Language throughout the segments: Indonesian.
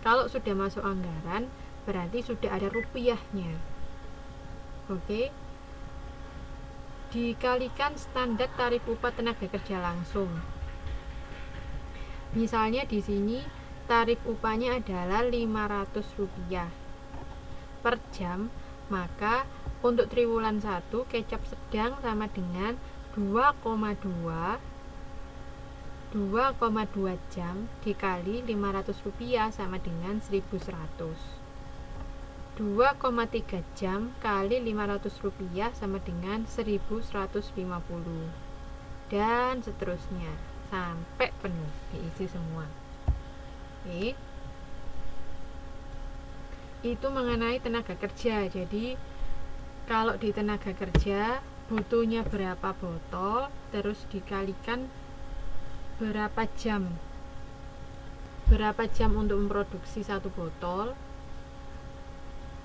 Kalau sudah masuk anggaran, berarti sudah ada rupiahnya. Oke. Dikalikan standar tarif upah tenaga kerja langsung. Misalnya di sini tarif upahnya adalah Rp500 per jam, maka untuk triwulan 1 kecap sedang sama dengan 2,2 jam dikali Rp500 sama dengan 1.100. 2,3 jam kali Rp500 sama dengan 1.150, dan seterusnya sampai penuh diisi semua. Oke. Itu mengenai tenaga kerja. Jadi kalau di tenaga kerja butuhnya berapa botol, terus dikalikan berapa jam untuk memproduksi satu botol.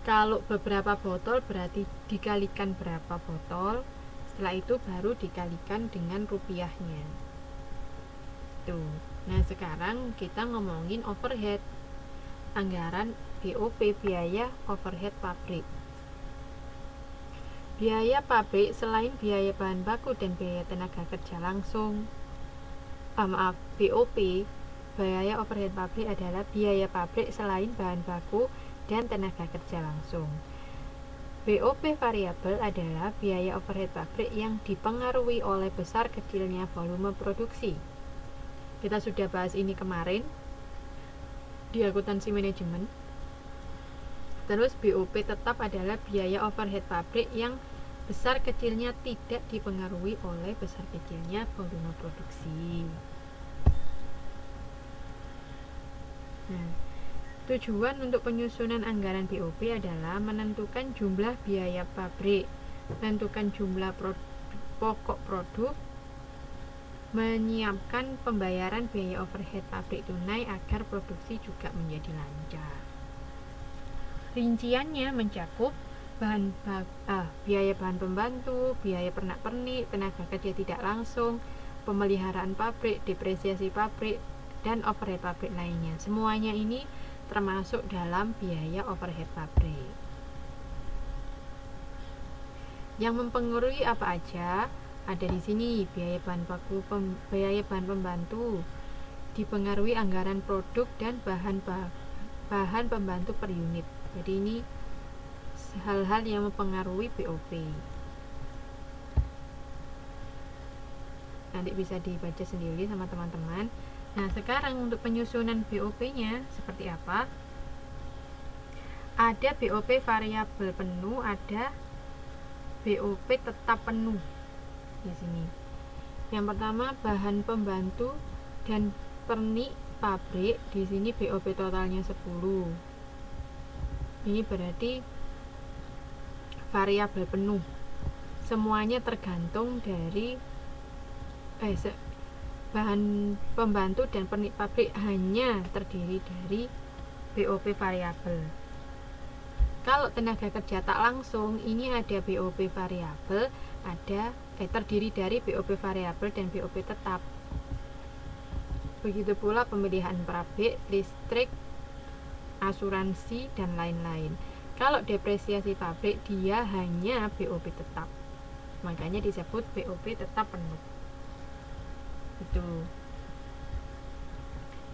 Kalau beberapa botol berarti dikalikan berapa botol. Setelah itu baru dikalikan dengan rupiahnya. Tuh. Nah, sekarang kita ngomongin overhead. Anggaran BOP, biaya overhead pabrik. Biaya pabrik selain biaya bahan baku dan biaya tenaga kerja langsung. BOP, biaya overhead pabrik adalah biaya pabrik selain bahan baku dan tenaga kerja langsung. BOP variabel adalah biaya overhead pabrik yang dipengaruhi oleh besar kecilnya volume produksi. Kita sudah bahas ini kemarin di akuntansi manajemen. Terus BOP tetap adalah biaya overhead pabrik yang besar kecilnya tidak dipengaruhi oleh besar kecilnya volume produksi. Nah, tujuan untuk penyusunan anggaran BOP adalah menentukan jumlah biaya pabrik, menentukan jumlah pokok produk, menyiapkan pembayaran biaya overhead pabrik tunai agar produksi juga menjadi lancar. Rinciannya mencakup biaya bahan pembantu, biaya pernak-pernik, tenaga kerja tidak langsung, pemeliharaan pabrik, depresiasi pabrik, dan overhead pabrik lainnya. Semuanya ini termasuk dalam biaya overhead pabrik. Yang mempengaruhi apa aja? Ada di sini biaya bahan baku, biaya bahan pembantu, dipengaruhi anggaran produk dan bahan pembantu per unit. Jadi ini hal-hal yang mempengaruhi BOP. Nanti bisa dibaca sendiri sama teman-teman. Nah, sekarang untuk penyusunan BOP-nya seperti apa? Ada BOP variabel penuh, ada BOP tetap penuh di sini. Yang pertama bahan pembantu dan pernik pabrik, di sini BOP totalnya 10. Ini berarti variabel penuh. Semuanya tergantung dari bahan pembantu dan pernik pabrik hanya terdiri dari BOP variabel. Kalau tenaga kerja tak langsung, ini ada BOP variabel, terdiri dari BOP variabel dan BOP tetap. Begitu pula pemilihan pabrik, listrik, asuransi, dan lain-lain. Kalau depresiasi pabrik, dia hanya BOP tetap. Makanya disebut BOP tetap penuh. Itu.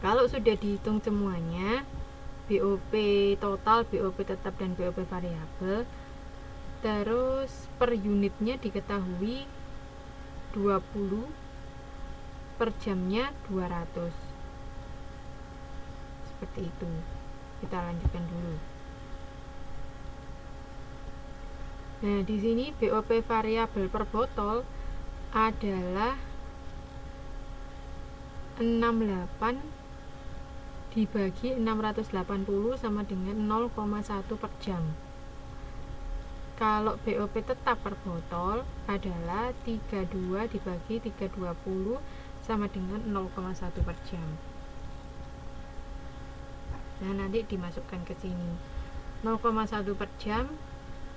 Kalau sudah dihitung semuanya, BOP total, BOP tetap, dan BOP variabel, terus per unitnya diketahui 20, per jamnya 200. Seperti itu. Kita lanjutkan dulu. Nah, di sini BOP variabel per botol adalah 68 dibagi 680 sama dengan 0,1 per jam. Kalau BOP tetap per botol adalah 32 dibagi 320 sama dengan 0,1 per jam. Nah, nanti dimasukkan ke sini 0,1 per jam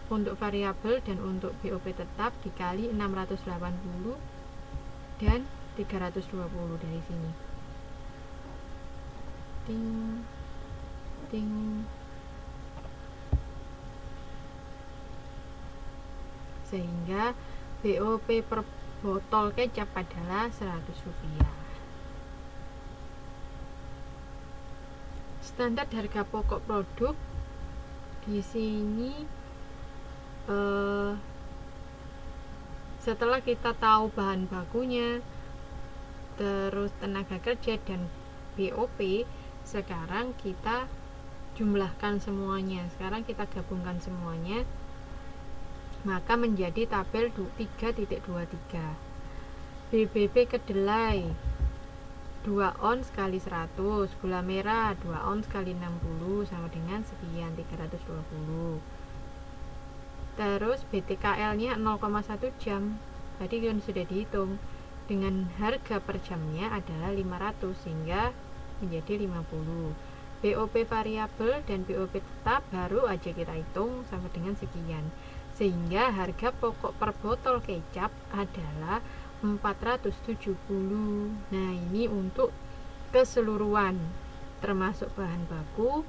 untuk variabel dan untuk BOP tetap dikali 680 dan 320 dari sini. Ting. sehingga BOP per botol kecap adalah Rp100. Standar harga pokok produk di sini setelah kita tahu bahan bakunya, terus tenaga kerja dan BOP, sekarang kita jumlahkan semuanya. Sekarang kita gabungkan semuanya, maka menjadi tabel 3.23. BBB kedelai 2 ons kali 100, gula merah 2 ons kali 60 sama dengan sekian, 320. Terus BTKL nya 0,1 jam, tadi kan sudah dihitung, dengan harga per jamnya adalah 500 sehingga menjadi 50. BOP variabel dan BOP tetap baru aja kita hitung sama dengan sekian, sehingga harga pokok per botol kecap adalah 470. Nah, ini untuk keseluruhan termasuk bahan baku,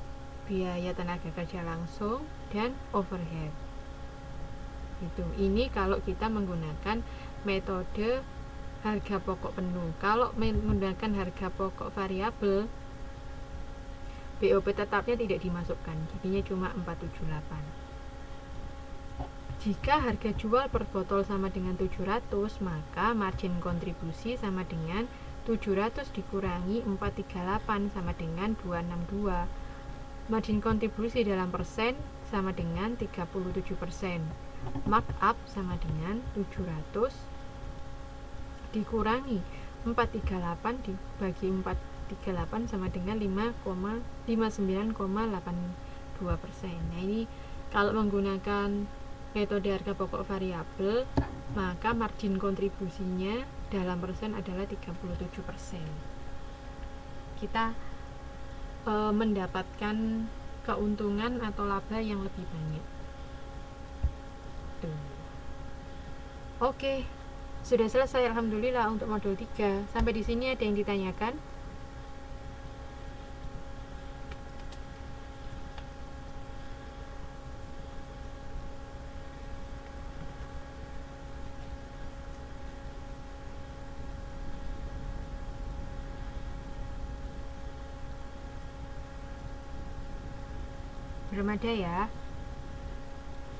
biaya tenaga kerja langsung, dan overhead. Ini kalau kita menggunakan metode harga pokok penuh. Kalau menggunakan harga pokok variabel, BOP tetapnya tidak dimasukkan, jadinya cuma 478. Jika harga jual per botol sama dengan 700, maka margin kontribusi sama dengan 700 dikurangi 438 sama dengan 262. Margin kontribusi dalam persen sama dengan 37%. Markup sama dengan 700 dikurangi 438 dibagi 438 sama dengan 59,82%. Nah, ini kalau menggunakan metode harga pokok variabel, maka margin kontribusinya dalam persen adalah 37%. Kita mendapatkan keuntungan atau laba yang lebih banyak. Oke, sudah selesai alhamdulillah untuk modul 3. Sampai di sini ada yang ditanyakan? Belum ada ya?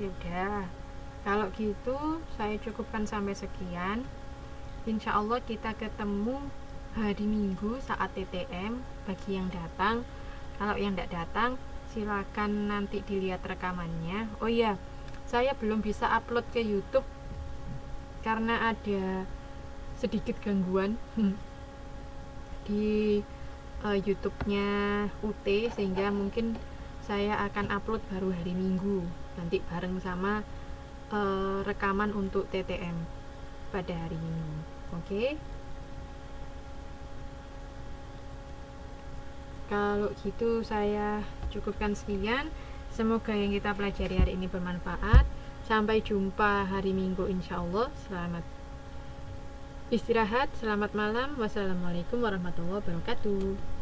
Sudah. Kalau gitu saya cukupkan sampai sekian. Insya Allah kita ketemu hari Minggu saat TTM bagi yang datang. Kalau yang tidak datang, silakan nanti dilihat rekamannya. Oh iya, saya belum bisa upload ke YouTube karena ada sedikit gangguan di YouTube-nya UT, sehingga mungkin saya akan upload baru hari Minggu nanti bareng sama rekaman untuk TTM pada hari Minggu. Oke. Kalau gitu saya cukupkan sekian. Semoga yang kita pelajari hari ini bermanfaat. Sampai jumpa hari Minggu insyaallah. Selamat istirahat, selamat malam. Wassalamualaikum warahmatullahi wabarakatuh.